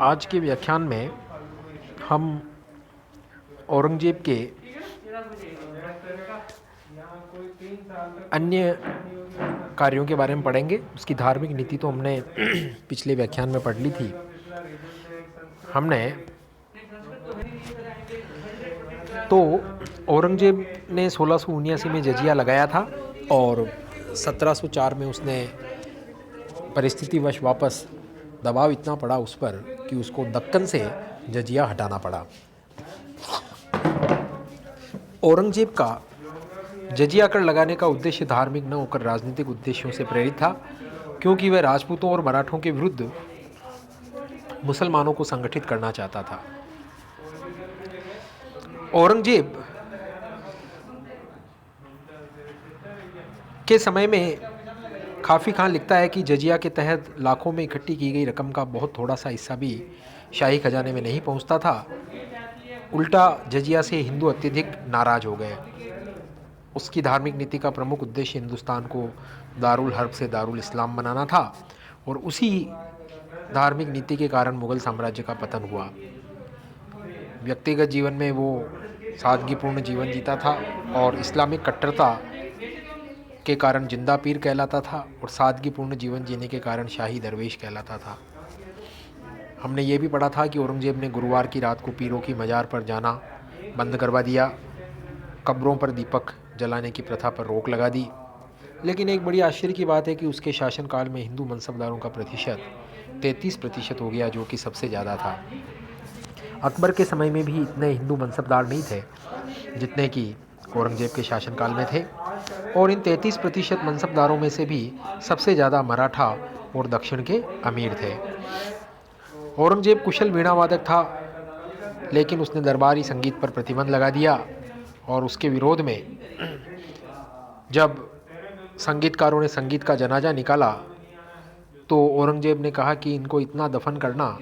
आज के व्याख्यान में हम औरंगजेब के अन्य कार्यों के बारे में पढ़ेंगे। उसकी धार्मिक नीति तो हमने पिछले व्याख्यान में पढ़ ली थी। हमने तो औरंगजेब ने 1679 में जजिया लगाया था और 1704 में उसने परिस्थितिवश वापस दबाव इतना पड़ा उस पर कि उसको दक्कन से जजिया हटाना पड़ा। औरंगजेब का जजिया कर लगाने का उद्देश्य धार्मिक न होकर राजनीतिक उद्देश्यों से प्रेरित था, क्योंकि वह राजपूतों और मराठों के विरुद्ध मुसलमानों को संगठित करना चाहता था। औरंगजेब के समय में काफ़ी खान लिखता है कि जजिया के तहत लाखों में इकट्ठी की गई रकम का बहुत थोड़ा सा हिस्सा भी शाही खजाने में नहीं पहुंचता था। उल्टा जजिया से हिंदू अत्यधिक नाराज हो गए। उसकी धार्मिक नीति का प्रमुख उद्देश्य हिंदुस्तान को दारुल हर्ब से दारुल इस्लाम बनाना था और उसी धार्मिक नीति के कारण मुगल साम्राज्य का पतन हुआ। व्यक्तिगत जीवन में वो सादगीपूर्ण जीवन जीता था और इस्लामिक कट्टरता के कारण जिंदा पीर कहलाता था और सादगीपूर्ण जीवन जीने के कारण शाही दरवेश कहलाता था। हमने ये भी पढ़ा था कि औरंगजेब ने गुरुवार की रात को पीरों की मज़ार पर जाना बंद करवा दिया, कब्रों पर दीपक जलाने की प्रथा पर रोक लगा दी। लेकिन एक बड़ी आश्चर्य की बात है कि उसके शासनकाल में हिंदू मनसबदारों का प्रतिशत 33% हो गया, जो कि सबसे ज़्यादा था। अकबर के समय में भी इतने हिंदू मनसबदार नहीं थे जितने कि औरंगजेब के शासनकाल में थे, और इन 33% मनसबदारों में से भी सबसे ज़्यादा मराठा और दक्षिण के अमीर थे। औरंगजेब कुशल वीणा वादक था, लेकिन उसने दरबारी संगीत पर प्रतिबंध लगा दिया और उसके विरोध में जब संगीतकारों ने संगीत का जनाजा निकाला तो औरंगजेब ने कहा कि इनको इतना दफन करना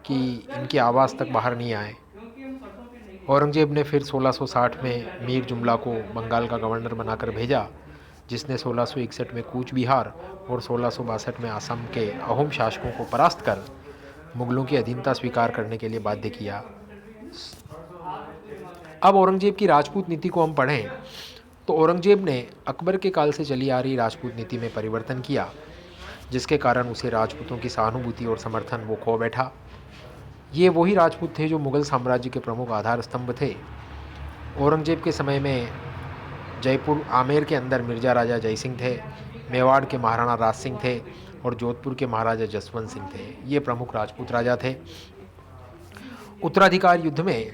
कि इनकी आवाज़ तक बाहर नहीं आए। औरंगजेब ने फिर 1660 में मीर जुमला को बंगाल का गवर्नर बनाकर भेजा, जिसने 1661 में कूच बिहार और 1662 में असम के अहोम शासकों को परास्त कर मुगलों की अधीनता स्वीकार करने के लिए बाध्य किया। अब औरंगजेब की राजपूत नीति को हम पढ़ें तो औरंगजेब ने अकबर के काल से चली आ रही राजपूत नीति में परिवर्तन किया, जिसके कारण उसे राजपूतों की सहानुभूति और समर्थन वो खो बैठा। ये वही राजपूत थे जो मुगल साम्राज्य के प्रमुख आधार स्तंभ थे। औरंगजेब के समय में जयपुर आमेर के अंदर मिर्जा राजा जय सिंह थे, मेवाड़ के महाराणा राज सिंह थे और जोधपुर के महाराजा जसवंत सिंह थे। ये प्रमुख राजपूत राजा थे। उत्तराधिकार युद्ध में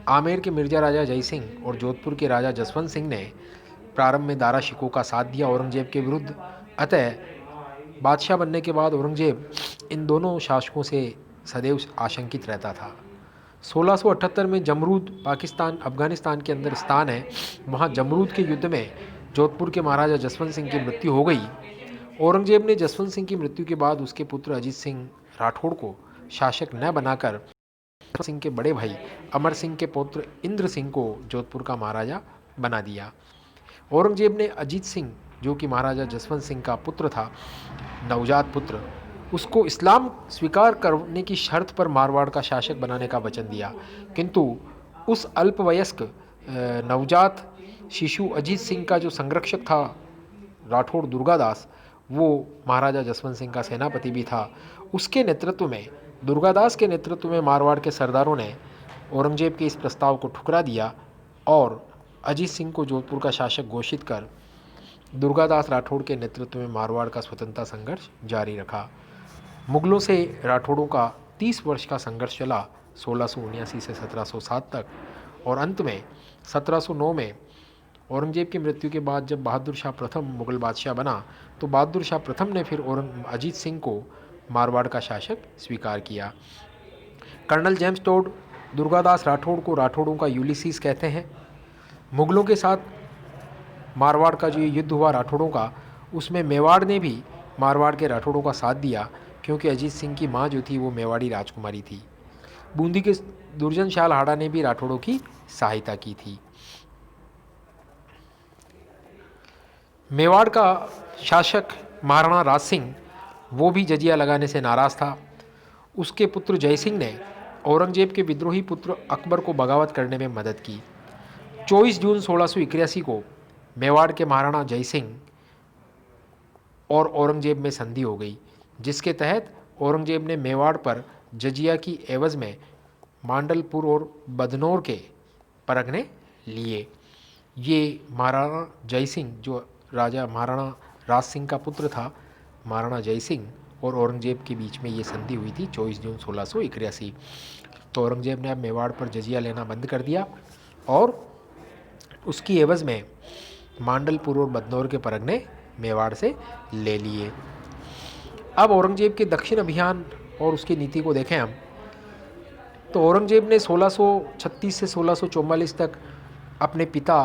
आमेर के मिर्जा राजा जय सिंह और जोधपुर के राजा जसवंत सिंह ने प्रारंभ में दारा शिकोह का साथ दिया औरंगजेब के विरुद्ध। अतः बादशाह बनने के बाद औरंगजेब इन दोनों शासकों से सदैव आशंकित रहता था। 1678 में जमरूद पाकिस्तान अफगानिस्तान के अंदर स्थान है, वहाँ जमरूद के युद्ध में जोधपुर के महाराजा जसवंत सिंह की मृत्यु हो गई। औरंगजेब ने जसवंत सिंह की मृत्यु के बाद उसके पुत्र अजीत सिंह राठौड़ को शासक न बनाकर सिंह के बड़े भाई अमर सिंह के पुत्र इंद्र सिंह को जोधपुर का महाराजा बना दिया। औरंगजेब ने अजीत सिंह, जो कि महाराजा जसवंत सिंह का पुत्र था, नवजात पुत्र, उसको इस्लाम स्वीकार करने की शर्त पर मारवाड़ का शासक बनाने का वचन दिया, किंतु उस अल्पवयस्क नवजात शिशु अजीत सिंह का जो संरक्षक था राठौड़ दुर्गादास, वो महाराजा जसवंत सिंह का सेनापति भी था। उसके नेतृत्व में, दुर्गादास के नेतृत्व में मारवाड़ के सरदारों ने औरंगजेब के इस प्रस्ताव को ठुकरा दिया और अजीत सिंह को जोधपुर का शासक घोषित कर दुर्गादास राठौड़ के नेतृत्व में मारवाड़ का स्वतंत्रता संघर्ष जारी रखा। मुगलों से राठौड़ों का 30 वर्ष का संघर्ष चला, 1679 से 1707 तक, और अंत में 1709 में औरंगजेब की मृत्यु के बाद जब बहादुर शाह प्रथम मुगल बादशाह बना तो बहादुर शाह प्रथम ने फिर अजीत सिंह को मारवाड़ का शासक स्वीकार किया। Colonel James Tod Durgadas Rathore को राठौड़ों का यूलिसीस कहते हैं। मुगलों के साथ मारवाड़ का जो ये युद्ध हुआ राठौड़ों का, उसमें मेवाड़ ने भी मारवाड़ के राठौड़ों का साथ दिया, क्योंकि अजीत सिंह की माँ जो थी वो मेवाड़ी राजकुमारी थी। बूंदी के दुर्जन शाह हाड़ा ने भी राठौड़ों की सहायता की थी। मेवाड़ का शासक महाराणा राज सिंह, वो भी जजिया लगाने से नाराज़ था। उसके पुत्र जयसिंह ने औरंगजेब के विद्रोही पुत्र अकबर को बगावत करने में मदद की। 24 जून 1681 को मेवाड़ के महाराणा जयसिंह और औरंगजेब में संधि हो गई, जिसके तहत औरंगजेब ने मेवाड़ पर जजिया की एवज में मांडलपुर और बदनौर के परगने लिए। ये महाराणा जयसिंह जो राजा महाराणा राज सिंह का पुत्र था, महाराणा जयसिंह और औरंगजेब के बीच में ये संधि हुई थी 24 जून 1681। तो औरंगजेब ने अब मेवाड़ पर जजिया लेना बंद कर दिया और उसकी एवज़ में मांडलपुर और बदनौर के परगने मेवाड़ से ले लिए। अब औरंगजेब के दक्षिण अभियान और उसकी नीति को देखें हम, तो औरंगजेब ने 1636 से 1644 तक अपने पिता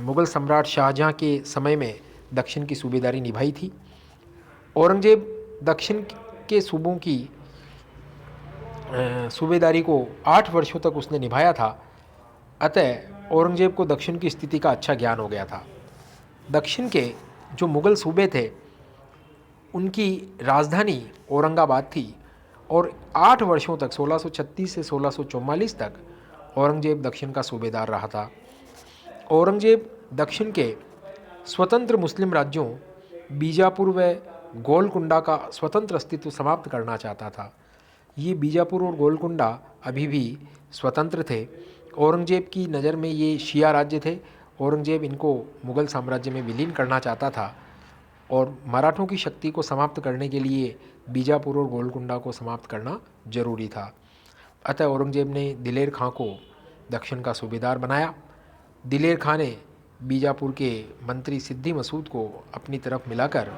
मुग़ल सम्राट शाहजहाँ के समय में दक्षिण की सूबेदारी निभाई थी। औरंगजेब दक्षिण के सूबों की सूबेदारी को 8 वर्षों तक उसने निभाया था। अतः औरंगजेब को दक्षिण की स्थिति का अच्छा ज्ञान हो गया था। दक्षिण के जो मुग़ल सूबे थे उनकी राजधानी औरंगाबाद थी और 8 वर्षों तक 1636 से 1644 तक औरंगजेब दक्षिण का सूबेदार रहा था। औरंगजेब दक्षिण के स्वतंत्र मुस्लिम राज्यों बीजापुर व गोलकुंडा का स्वतंत्र अस्तित्व समाप्त करना चाहता था। ये बीजापुर और गोलकुंडा अभी भी स्वतंत्र थे। औरंगजेब की नज़र में ये शिया राज्य थे। औरंगजेब इनको मुग़ल साम्राज्य में विलीन करना चाहता था और मराठों की शक्ति को समाप्त करने के लिए बीजापुर और गोलकुंडा को समाप्त करना जरूरी था। अतः औरंगजेब ने दिलेर खां को दक्षिण का सूबेदार बनाया। दिलेर खां ने बीजापुर के मंत्री सिद्दी मसूद को अपनी तरफ मिलाकर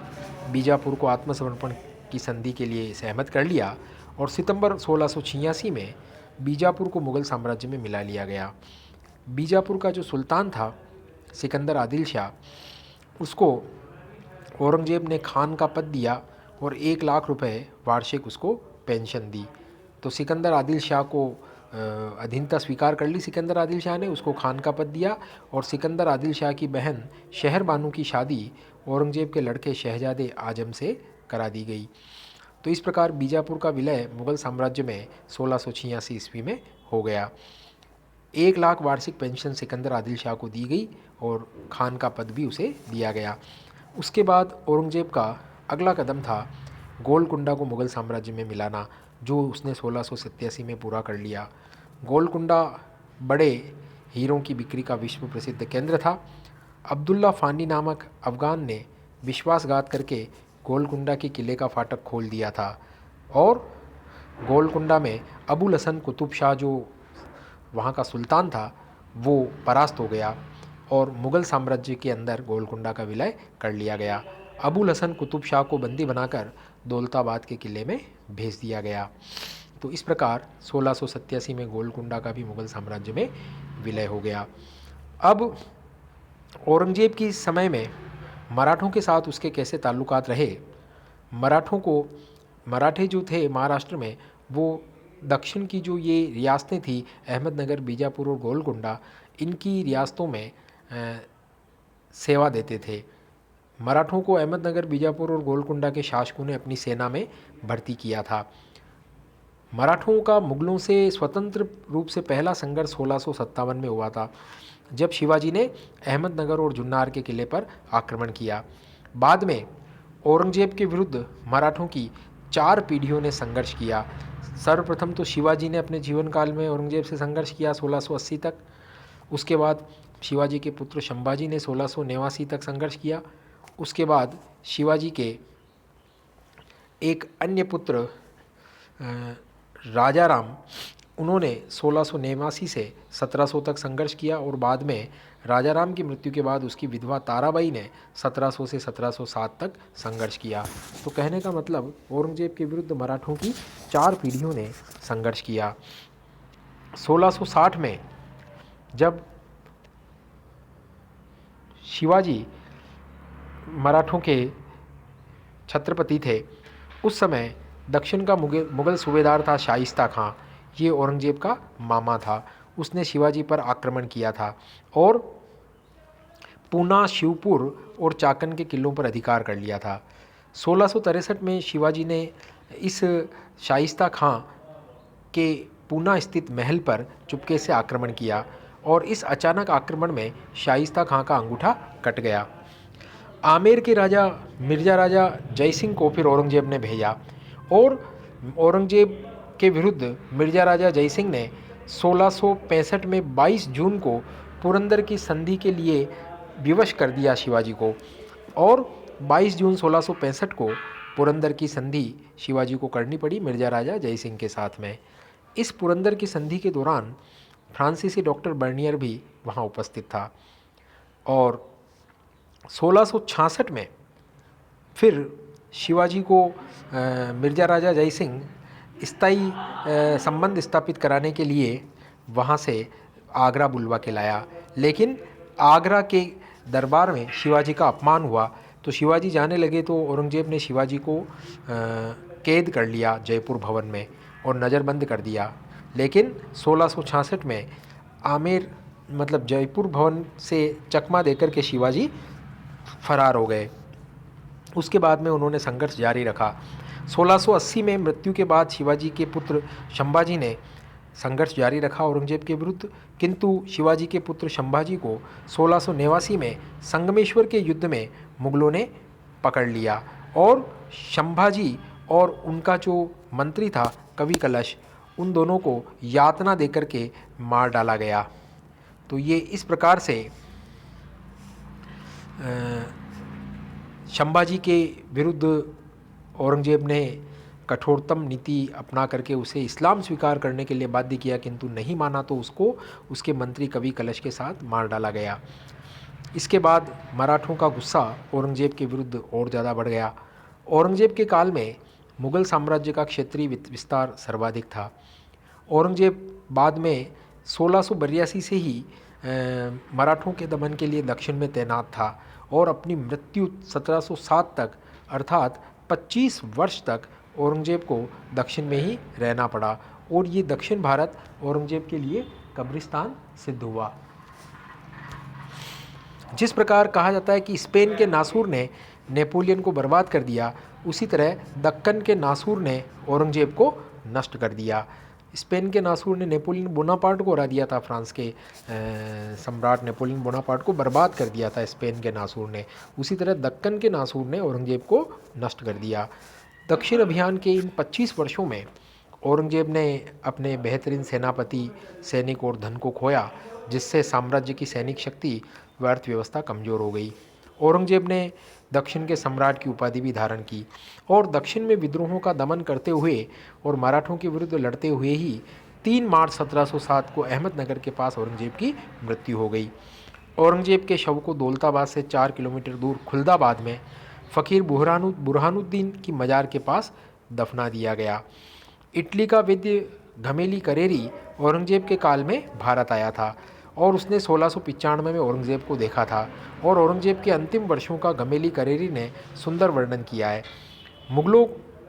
बीजापुर को आत्मसमर्पण की संधि के लिए सहमत कर लिया और सितंबर 1686 में बीजापुर को मुग़ल साम्राज्य में मिला लिया गया। बीजापुर का जो सुल्तान था सिकंदर आदिल शाह, उसको औरंगजेब ने खान का पद दिया और 1 लाख रुपए वार्षिक उसको पेंशन दी। तो सिकंदर आदिल शाह को अधीनता स्वीकार कर ली सिकंदर आदिल शाह ने, उसको खान का पद दिया और सिकंदर आदिल शाह की बहन शहर बानू की शादी औरंगजेब के लड़के शहजादे आजम से करा दी गई। तो इस प्रकार बीजापुर का विलय मुग़ल साम्राज्य में 1686 ईस्वी में हो गया। 1 लाख वार्षिक पेंशन सिकंदर आदिल शाह को दी गई और खान का पद भी उसे दिया गया। उसके बाद औरंगजेब का अगला कदम था गोलकुंडा को मुग़ल साम्राज्य में मिलाना, जो उसने 1687 में पूरा कर लिया। गोलकुंडा बड़े हीरों की बिक्री का विश्व प्रसिद्ध केंद्र था। अब्दुल्ला फ़ानी नामक अफ़गान ने विश्वासघात करके गोलकुंडा के किले का फाटक खोल दिया था और गोलकुंडा में अबुल हसन कुतुब शाह जो वहाँ का सुल्तान था वो परास्त हो गया और मुग़ल साम्राज्य के अंदर गोलकुंडा का विलय कर लिया गया। अबुल हसन कुतुब शाह को बंदी बनाकर दौलताबाद के किले में भेज दिया गया। तो इस प्रकार 1687 में गोलकुंडा का भी मुग़ल साम्राज्य में विलय हो गया। अब औरंगजेब की समय में मराठों के साथ उसके कैसे ताल्लुकात रहे। मराठे जो थे महाराष्ट्र में, वो दक्षिण की जो ये रियासतें थी अहमदनगर, बीजापुर और गोलकुंडा, इनकी रियासतों में सेवा देते थे। मराठों को अहमदनगर, बीजापुर और गोलकुंडा के शासकों ने अपनी सेना में भर्ती किया था। मराठों का मुग़लों से स्वतंत्र रूप से पहला संघर्ष 1657 में हुआ था, जब शिवाजी ने अहमदनगर और जुन्नार के किले पर आक्रमण किया। बाद में औरंगजेब के विरुद्ध मराठों की 4 पीढ़ियों ने संघर्ष किया। सर्वप्रथम तो शिवाजी ने अपने जीवन काल में औरंगजेब से संघर्ष किया 1680 तक। उसके बाद शिवाजी के पुत्र संभाजी ने 1689 तक संघर्ष किया। उसके बाद शिवाजी के एक अन्य पुत्र राजा राम, उन्होंने 1689 से 1700 तक संघर्ष किया और बाद में राजा राम की मृत्यु के बाद उसकी विधवा ताराबाई ने 1700 से 1707 तक संघर्ष किया। तो कहने का मतलब औरंगजेब के विरुद्ध मराठों की 4 पीढ़ियों ने संघर्ष किया। 1660 में जब शिवाजी मराठों के छत्रपति थे, उस समय दक्षिण का मुग़ल सूबेदार था शाइस्ता खां। ये औरंगजेब का मामा था। उसने शिवाजी पर आक्रमण किया था और पूना, शिवपुर और चाकन के किलों पर अधिकार कर लिया था। 1663 में शिवाजी ने इस शाइस्ता खां के पूना स्थित महल पर चुपके से आक्रमण किया और इस अचानक आक्रमण में शाइस्ता खां का अंगूठा कट गया। आमेर के राजा मिर्ज़ा राजा जयसिंह को फिर औरंगजेब ने भेजा और औरंगजेब के विरुद्ध मिर्ज़ा राजा जयसिंह ने 1665 में 22 जून को पुरंदर की संधि के लिए विवश कर दिया शिवाजी को और 22 जून 1665 को पुरंदर की संधि शिवाजी को करनी पड़ी मिर्ज़ा राजा जयसिंह के साथ में। इस पुरंदर की संधि के दौरान फ्रांसीसी डॉक्टर बर्नियर भी वहाँ उपस्थित था और 1666 में फिर शिवाजी को मिर्ज़ा राजा जयसिंह स्थायी संबंध स्थापित कराने के लिए वहाँ से आगरा बुलवा के लाया, लेकिन आगरा के दरबार में शिवाजी का अपमान हुआ तो शिवाजी जाने लगे तो औरंगजेब ने शिवाजी को कैद कर लिया जयपुर भवन में और नज़रबंद कर दिया। लेकिन 1666 में आमेर मतलब जयपुर भवन से चकमा देकर के शिवाजी फरार हो गए। उसके बाद में उन्होंने संघर्ष जारी रखा। 1680 में मृत्यु के बाद शिवाजी के पुत्र संभाजी ने संघर्ष जारी रखा औरंगजेब के विरुद्ध, किंतु शिवाजी के पुत्र संभाजी को 1689 में संगमेश्वर के युद्ध में मुगलों ने पकड़ लिया और संभाजी और उनका जो मंत्री था कवि कलश, उन दोनों को यातना देकर के मार डाला गया। तो ये इस प्रकार से संभाजी के विरुद्ध औरंगजेब ने कठोरतम नीति अपना करके उसे इस्लाम स्वीकार करने के लिए बाध्य किया, किंतु नहीं माना तो उसको उसके मंत्री कवि कलश के साथ मार डाला गया। इसके बाद मराठों का गुस्सा औरंगजेब के विरुद्ध और ज़्यादा बढ़ गया। औरंगजेब के काल में मुग़ल साम्राज्य का क्षेत्रीय विस्तार सर्वाधिक था। औरंगजेब बाद में 1682 से ही मराठों के दमन के लिए दक्षिण में तैनात था और अपनी मृत्यु 1707 तक अर्थात 25 वर्ष तक औरंगजेब को दक्षिण में ही रहना पड़ा और ये दक्षिण भारत औरंगजेब के लिए कब्रिस्तान सिद्ध हुआ। जिस प्रकार कहा जाता है कि स्पेन के नासूर ने नेपोलियन को बर्बाद कर दिया, उसी तरह दक्कन के नासूर ने औरंगजेब को नष्ट कर दिया। स्पेन के नासूर ने नेपोलियन बोनापार्ट को हरा दिया था, फ्रांस के सम्राट नेपोलियन बोनापार्ट को बर्बाद कर दिया था स्पेन के नासूर ने। उसी तरह दक्कन के नासूर ने औरंगजेब को नष्ट कर दिया। दक्षिण अभियान के इन 25 वर्षों में औरंगजेब ने अपने बेहतरीन सेनापति, सैनिक और धन को खोया, जिससे साम्राज्य की सैनिक शक्ति व अर्थव्यवस्था कमज़ोर हो गई। औरंगजेब ने दक्षिण के सम्राट की उपाधि भी धारण की और दक्षिण में विद्रोहों का दमन करते हुए और मराठों के विरुद्ध लड़ते हुए ही 3 मार्च 1707 को अहमदनगर के पास औरंगजेब की मृत्यु हो गई। औरंगजेब के शव को दौलताबाद से 4 किलोमीटर दूर खुलदाबाद में फ़कीर बुरहानुद्दीन की मज़ार के पास दफना दिया गया। इटली का वैद्य घमेली करेरी औरंगजेब के काल में भारत आया था और उसने 1695 में औरंगजेब को देखा था और औरंगजेब के अंतिम वर्षों का घमेली करेरी ने सुंदर वर्णन किया है। मुग़लों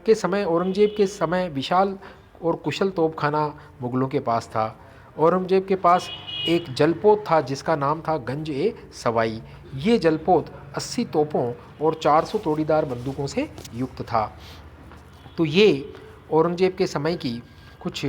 के समय औरंगजेब के समय विशाल और कुशल तोपखाना मुग़लों के पास था। औरंगजेब के पास एक जलपोत था जिसका नाम था गंज ए सवाई। ये जलपोत 80 तोपों और 400 तोड़ीदार बंदूकों से युक्त था। तो ये औरंगजेब के समय की कुछ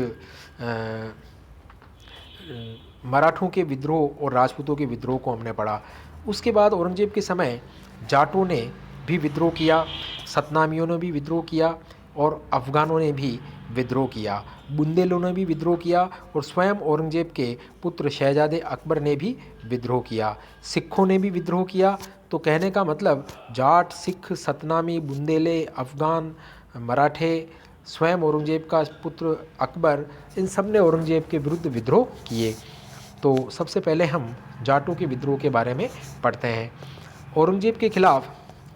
मराठों के विद्रोह और राजपूतों के विद्रोह को हमने पढ़ा। उसके बाद औरंगजेब के समय जाटों ने भी विद्रोह किया, सतनामियों ने भी विद्रोह किया और अफ़गानों ने भी विद्रोह किया, बुंदेलों ने भी विद्रोह किया और स्वयं औरंगजेब के पुत्र शहजादे अकबर ने भी विद्रोह किया। सिखों ने भी विद्रोह किया। तो कहने का मतलब जाट, सिख, सतनामी, बुंदेले, अफ़गान, मराठे, स्वयं औरंगजेब का पुत्र अकबर, इन सब ने औरंगजेब के विरुद्ध विद्रोह किए। तो सबसे पहले हम जाटों के विद्रोह के बारे में पढ़ते हैं। औरंगजेब के खिलाफ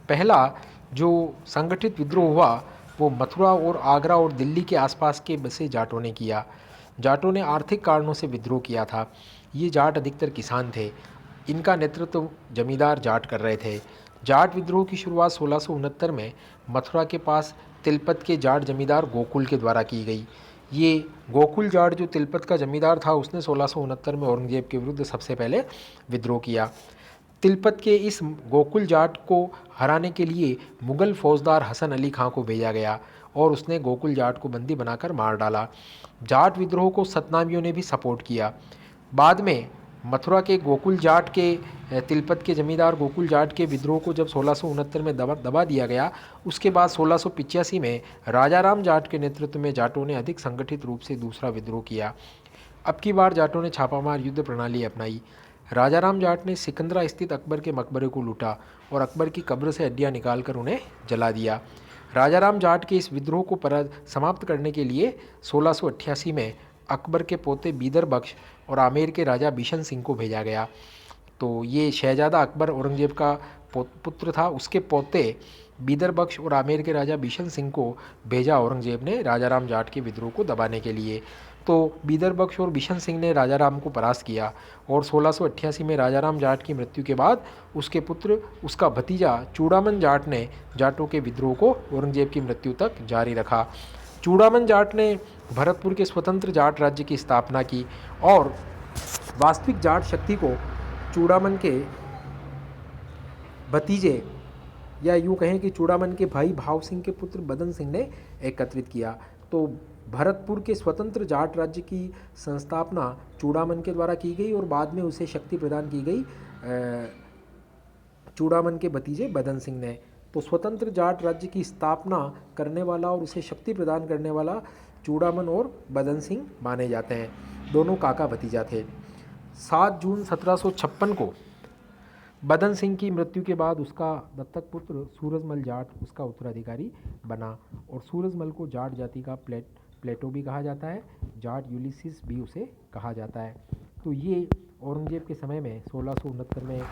पहला जो संगठित विद्रोह हुआ वो मथुरा और आगरा और दिल्ली के आसपास के बसे जाटों ने किया। जाटों ने आर्थिक कारणों से विद्रोह किया था। ये जाट अधिकतर किसान थे। इनका नेतृत्व जमींदार जाट कर रहे थे। जाट विद्रोह की शुरुआत 1669 में मथुरा के पास तिलपत के जाट जमींदार गोकुल के द्वारा की गई। ये गोकुल जाट जो तिलपत का जमींदार था उसने 1669 में औरंगजेब के विरुद्ध सबसे पहले विद्रोह किया। तिलपत के इस गोकुल जाट को हराने के लिए मुग़ल फौजदार हसन अली खां को भेजा गया और उसने गोकुल जाट को बंदी बनाकर मार डाला। जाट विद्रोह को सतनामियों ने भी सपोर्ट किया। बाद में मथुरा के गोकुल जाट के तिलपत के जमींदार गोकुल जाट के विद्रोह को जब 1669 में दबा दिया गया, उसके बाद 1685 में राजाराम जाट के नेतृत्व में जाटों ने अधिक संगठित रूप से दूसरा विद्रोह किया। अब की बार जाटों ने छापामार युद्ध प्रणाली अपनाई। राजाराम जाट ने सिकंदरा स्थित अकबर के मकबरे को लूटा और अकबर की कब्र से हड्डियां निकालकर उन्हें जला दिया। राजाराम जाट के इस विद्रोह को समाप्त करने के लिए 1688 में अकबर के पोते बीदर बख्श और आमेर के राजा बिशन सिंह को भेजा गया। तो ये शहजादा अकबर औरंगजेब का पुत्र था, उसके पोते बीदर बख्श और आमेर के राजा बिशन सिंह को भेजा औरंगजेब ने राजाराम जाट के विद्रोह को दबाने के लिए। तो बीदर बख्श और बिशन सिंह ने राजाराम को परास्त किया और 1688 में राजाराम जाट की मृत्यु के बाद उसके पुत्र, उसका भतीजा चूड़ामन जाट ने जाटों के विद्रोह को औरंगजेब की मृत्यु तक जारी रखा। चूड़ामन जाट ने भरतपुर के स्वतंत्र जाट राज्य की स्थापना की और वास्तविक जाट शक्ति को चूड़ामन के भतीजे या यूँ कहें कि चूड़ामन के भाई भाव सिंह के पुत्र बदन सिंह ने एकत्रित किया। तो भरतपुर के स्वतंत्र जाट राज्य की संस्थापना चूड़ामन के द्वारा की गई और बाद में उसे शक्ति प्रदान की गई चूड़ामन के भतीजे बदन सिंह ने। तो स्वतंत्र जाट राज्य की स्थापना करने वाला और उसे शक्ति प्रदान करने वाला चूड़ामन और बदन सिंह माने जाते हैं। दोनों काका भतीजा थे। 7 जून 1756 को बदन सिंह की मृत्यु के बाद उसका दत्तक पुत्र सूरजमल जाट उसका उत्तराधिकारी बना और सूरजमल को जाट जाति का प्लेटो भी कहा जाता है, जाट यूलिसिस भी उसे कहा जाता है। तो ये औरंगजेब के समय में 1669 में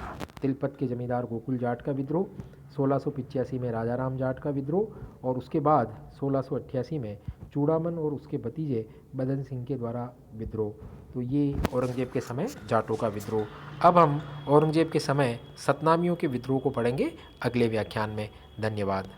तिलपत के जमींदार गोकुल जाट का विद्रोह, 1685 में राजाराम जाट का विद्रोह और उसके बाद 1688 में चूड़ामन और उसके भतीजे बदन सिंह के द्वारा विद्रोह। तो ये औरंगजेब के समय जाटों का विद्रोह। अब हम औरंगजेब के समय सतनामियों के विद्रोह को पढ़ेंगे अगले व्याख्यान में। धन्यवाद।